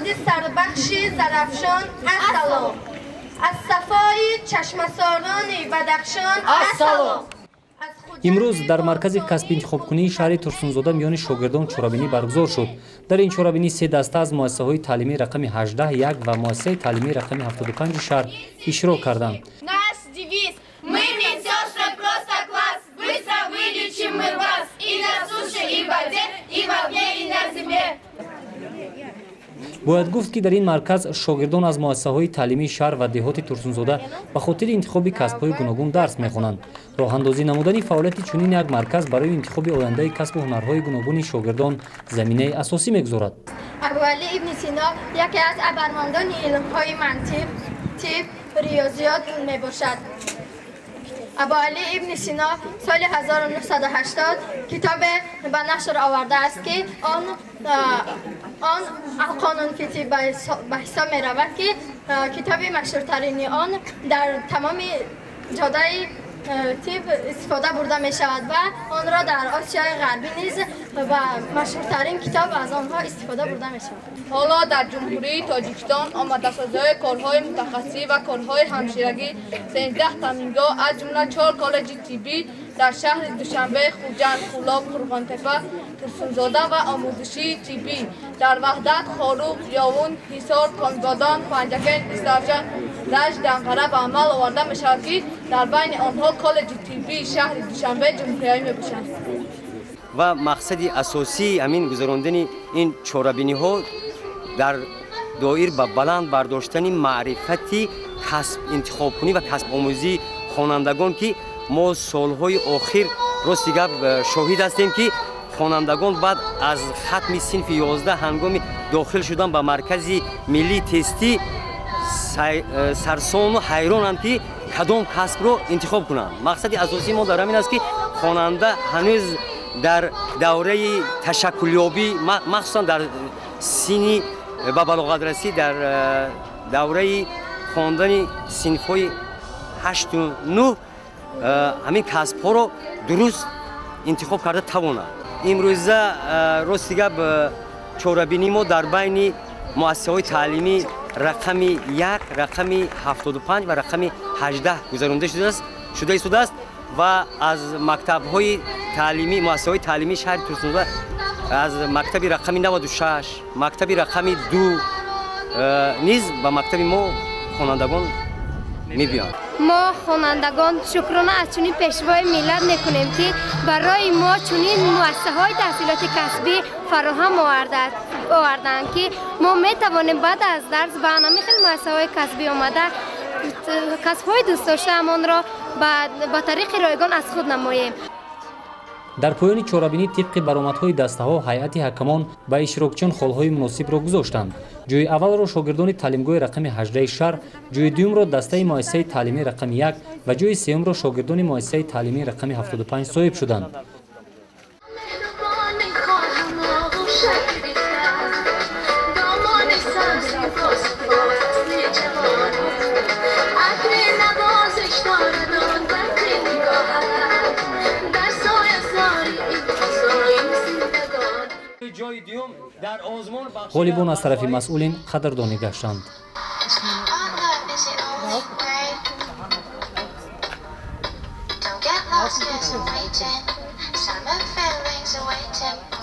مرد سربخش زرفشان السلام. از صفای چشمساران بدخشان السلام. امروز در مرکز کسب انتخابکنی شهر ترسونزاده میان شاگردان چورابینی برگزار شد. در این چورابینی 3 دسته از مؤسسه‌های تعلیمی رقم 18 1 و مؤسسه تعلیمی رقم 75 شهر اشتراک کردند. Наш девиз: мы медсестры просто класс, быстро вылечим мы вас и на суше, и в воде, и в огне, и на земле. باید گفت که در این مرکز شاگردان از مؤسسه‌های تعلیمی شهر و دهات ترسونزاده به خاطر انتخاب کسب‌های گوناگون درس می‌خوانند. راه‌اندازی نمودن فعالیت چنین یک مرکز برای انتخاب آینده کسب و هنرهای گوناگون شاگردان زمینه اساسی می‌گذارد. ابوعلی ابن سینا یکی از ابرمندان علم‌های منطق، طب، ریاضیات میباشد. ابوعلی ابن سینا سال 1980 کتاب به نشر آورده است که آن قانون فیتی به حساب می رود که کتاب مشهورترین آن در تمام جاده طب استفاده برده می شود و آن را در آسیای غربی نیز و مشهورترین کتاب از آنها استفاده برده می شود. حالا در جمهوری تاجیکستان آمدسازی کارهای متخصصی و کارهای همشیرگی 13 تامینگاه از جمله 4 کالج طبی در شهر دوشنبه، خوجند، خولاب، قربانتپه، ترسونزاده و آموزشی طبی در وحدت، خاروق، یاون، حصار، کانگادان، پنجکن، استرجان، رشت، دنقره به عمل آورده می شود که در بین آنها کالج طبی شهر دوشنبه جمهوری می باشند. و مقصد اساسی همین گذراندن این چورابینی ها در دایر به بلند برداشتن معرفتی کسب انتخاب کنی و کسب آموزی خوانندگان که ما سالهای آخر راستی گپ شاهد هستیم که خوانندگان بعد از ختم صنف 11 هنگام داخل شدن به مرکز ملی تستی سرسان و حیرانند که کدام کسب رو انتخاب کنند. مقصد اساسی ما در همین است که خواننده هنوز در دوره تشکلیابی مخصوصا در سینی به بلاغت رسی در دوره خواندن صنف‌های 8 و 9 همین کسب ها رو درست انتخاب کرده توانند. امروز راستی گپ چورابینی ما در بین مؤسسه‌های تعلیمی رقم 1 رقم 75 و رقم 18 گذرانده شده است و از مکتب‌های تعلیمی مؤسسه‌های تعلیمی شهر ترسونزاده از مکتب رقم 96 مکتب رقم 2 نیز به مکتب ما خوانندگان می‌بیاند. ما خوانندگان شکرانه از چنین پیشوای ملت میکنیم که برای ما چنین مؤسسه‌های تحصیلات کسبی فراهم آوردند که ما میتوانیم بعد از درس به همین مؤسسه‌های کسبی آمده کسب‌های دوست داشته‌مان را با طریق رایگان از خود نماییم. در پایان چورابینی طبق برآمدهای دسته‌ها هیئت حکمان به اشتراکچیان خالهای مناسب را گذاشتند. جای اول را شاگردان تعلیمگاه رقم 18 شهر، جای دوم را دسته مؤسسه تعلیمی رقم 1 و جای سوم را شاگردان مؤسسه تعلیمی رقم 75 صاحب شدند. غالبان از طرف مسئولین قدردانی گشتند. Don't get lost, yes, I'm waiting. Summer feelings are waiting.